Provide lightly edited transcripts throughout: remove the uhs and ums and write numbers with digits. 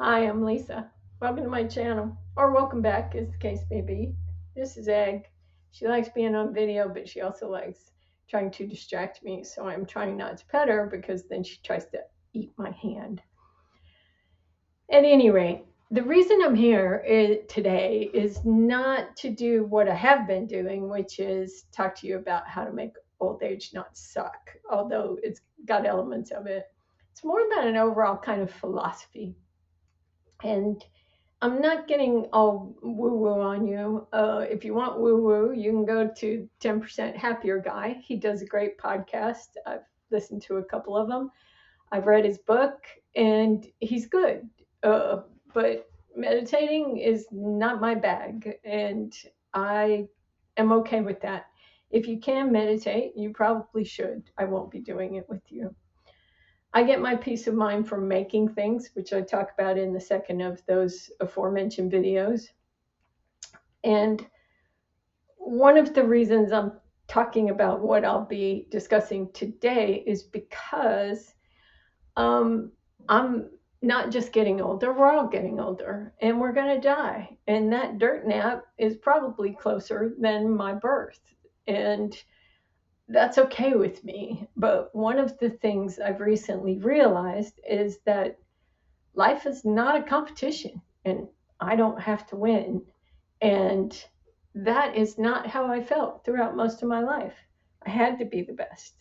Hi, I'm Lisa. Welcome to my channel, or welcome back, as the case may be. This is Egg. She likes being on video, but she also likes trying to distract me, so I'm trying not to pet her because then she tries to eat my hand. At any rate, the reason I'm here today is not to do what I have been doing, which is talk to you about how to make old age not suck, although it's got elements of it. It's more about an overall kind of philosophy. And I'm not getting all woo woo on you. If you want woo woo, you can go to 10% Happier Guy. He does a great podcast. I've listened to a couple of them. I've read his book, and he's good. But meditating is not my bag, and I am okay with that. If you can meditate, you probably should. I won't be doing it with you. I get my peace of mind from making things, which I talk about in the second of those aforementioned videos. And one of the reasons I'm talking about what I'll be discussing today is because I'm not just getting older, we're all getting older and we're going to die. And that dirt nap is probably closer than my birth. And that's okay with me. But one of the things I've recently realized is that life is not a competition and I don't have to win. And that is not how I felt throughout most of my life. I had to be the best.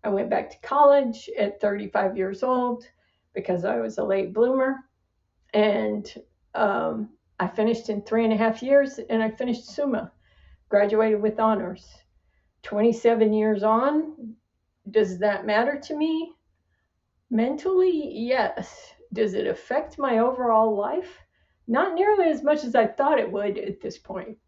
I went back to college at 35 years old because I was a late bloomer. And I finished in 3.5 years and I finished Summa, graduated with honors. 27 years on, does that matter to me? Mentally, yes. Does it affect my overall life? Not nearly as much as I thought it would at this point.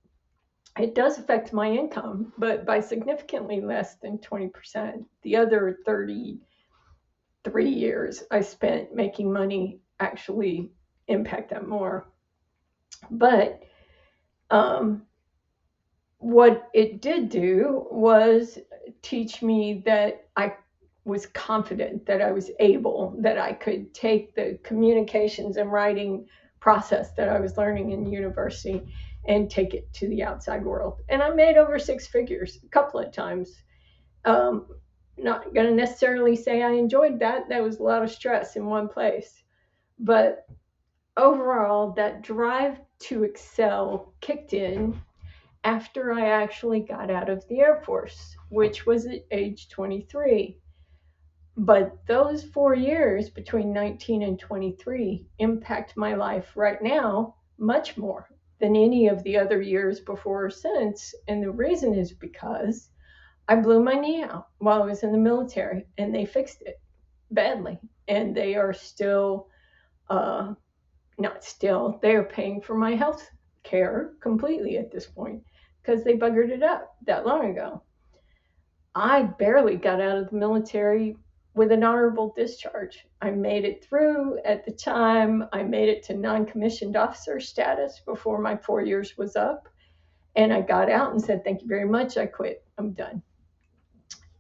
It does affect my income, but by significantly less than 20%. The other 33 years I spent making money actually impact that more. But what it did do was teach me that I was confident, that I was able, that I could take the communications and writing process that I was learning in university and take it to the outside world. And I made over six figures a couple of times. Um, Not going to necessarily say I enjoyed that. That was a lot of stress in one place. But overall, that drive to excel kicked in after I actually got out of the Air Force, which was at age 23. But those 4 years between 19 and 23 impact my life right now much more than any of the other years before or since. And the reason is because I blew my knee out while I was in the military and they fixed it badly. And they are still, not still, they are paying for my health care completely at this point because they buggered it up that long ago. I barely got out of the military with an honorable discharge. I made it through at the time. I made it to non-commissioned officer status before my 4 years was up. And I got out and said, thank you very much. I quit. I'm done.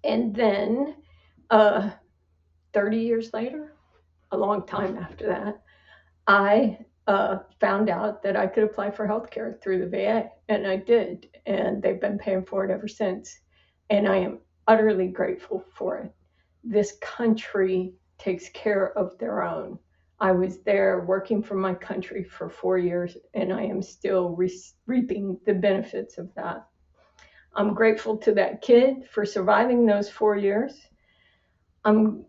And then 30 years later, a long time after that, I found out that I could apply for health care through the VA. And I did. And they've been paying for it ever since. And I am utterly grateful for it. This country takes care of their own. I was there working for my country for 4 years, and I am still reaping the benefits of that. I'm grateful to that kid for surviving those 4 years. I'm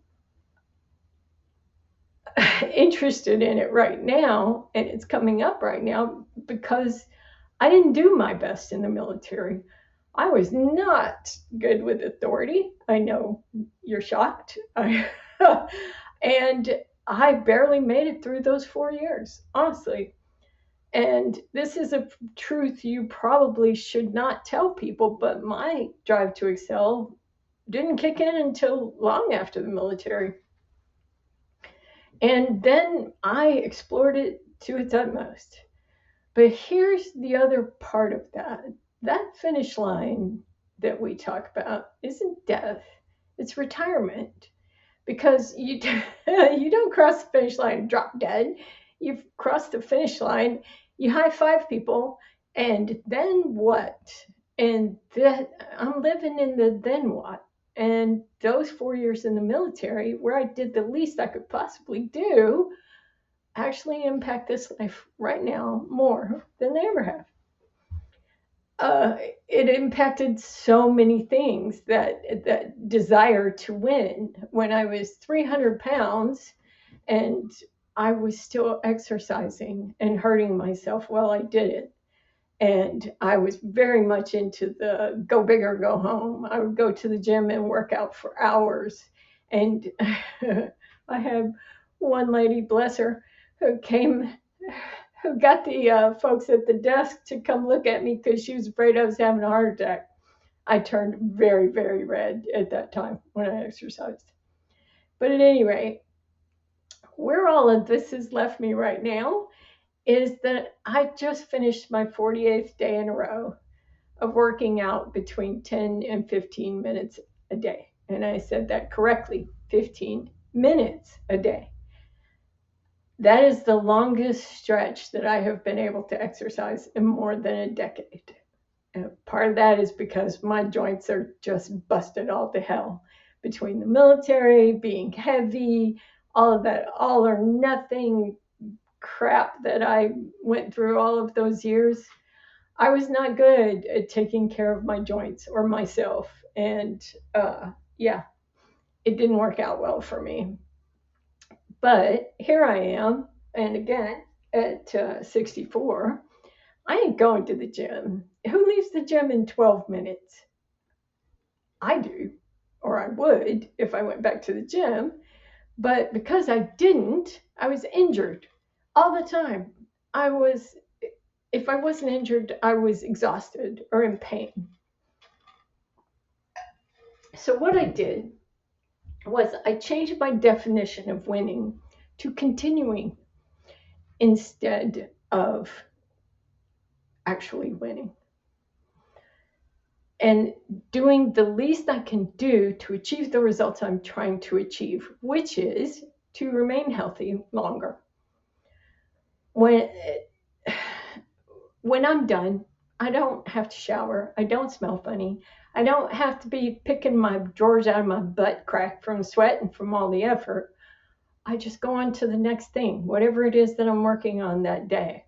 interested in it right now, and it's coming up right now because I didn't do my best in the military. I was not good with authority. I know you're shocked. And I barely made it through those 4 years, honestly. And this is a truth you probably should not tell people, but my drive to excel didn't kick in until long after the military. And then I explored it to its utmost. But here's the other part of that. That finish line that we talk about isn't death, it's retirement. Because you, you don't cross the finish line and drop dead. you've crossed the finish line, you high five people, and then what? And that I'm living in the then what? And those 4 years in the military, where I did the least I could possibly do, actually impact this life right now more than they ever have. It impacted so many things, that desire to win. When I was 300 pounds and I was still exercising and hurting myself while I did it. And I was very much into the go big or go home. I would go to the gym and work out for hours. And I had one lady, bless her, who got the folks at the desk to come look at me because she was afraid I was having a heart attack. I turned very, very red at that time when I exercised. But at any rate, where all of this has left me right now is that I just finished my 48th day in a row of working out between 10 and 15 minutes a day. And I said that correctly, 15 minutes a day. That is the longest stretch that I have been able to exercise in more than a decade. And part of that is because my joints are just busted all to hell between the military, being heavy, all of that all or nothing crap that I went through all of those years. I was not good at taking care of my joints or myself. And yeah, it didn't work out well for me. But here I am. And again, at 64, I ain't going to the gym. Who leaves the gym in 12 minutes? I do, or I would if I went back to the gym. But because I didn't, I was injured all the time. If I wasn't injured, I was exhausted or in pain. So what I did was I changed my definition of winning to continuing instead of actually winning. And doing the least I can do to achieve the results I'm trying to achieve, which is to remain healthy longer. When I'm done, I don't have to shower. I don't smell funny. I don't have to be picking my drawers out of my butt crack from sweat and from all the effort. I just go on to the next thing, whatever it is that I'm working on that day.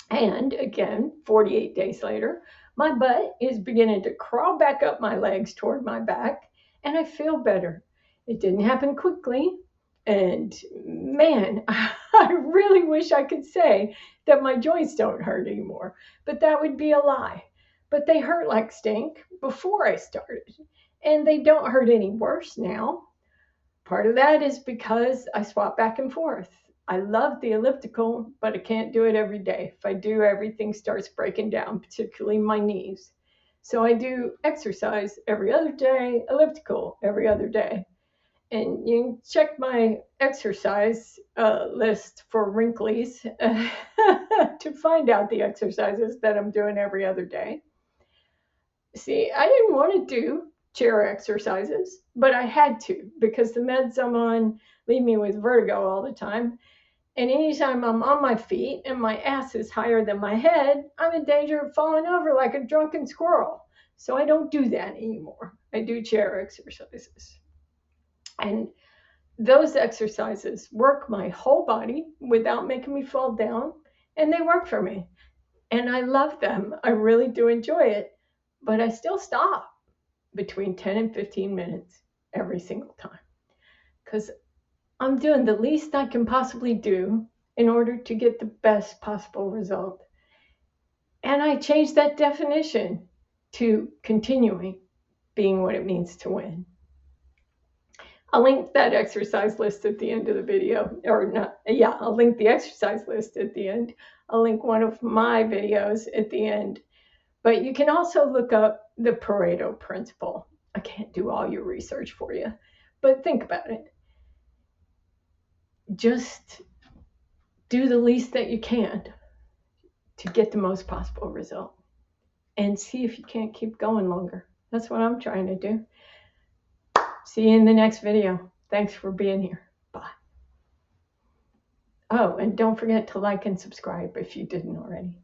And again, 48 days later, my butt is beginning to crawl back up my legs toward my back, and I feel better. It didn't happen quickly. And man, I really wish I could say that my joints don't hurt anymore, but that would be a lie. But they hurt like stink before I started, and they don't hurt any worse now. Part of that is because I swap back and forth. I love the elliptical, but I can't do it every day. If I do, everything starts breaking down, particularly my knees. So I do exercise every other day, elliptical every other day. And you can check my exercise list for wrinklies to find out the exercises that I'm doing every other day. See, I didn't want to do chair exercises, but I had to because the meds I'm on leave me with vertigo all the time. And anytime I'm on my feet and my ass is higher than my head, I'm in danger of falling over like a drunken squirrel. So I don't do that anymore. I do chair exercises. And those exercises work my whole body without making me fall down, and they work for me. And I love them. I really do enjoy it. But I still stop between 10 and 15 minutes every single time because I'm doing the least I can possibly do in order to get the best possible result. And I changed that definition to continuing being what it means to win. I'll link that exercise list at the end of the video, or not, yeah, I'll link the exercise list at the end. I'll link one of my videos at the end. But you can also look up the Pareto principle. I can't do all your research for you, but think about it. Just do the least that you can to get the most possible result and see if you can't keep going longer. That's what I'm trying to do. See you in the next video. Thanks for being here. Bye. Oh, and don't forget to like and subscribe if you didn't already.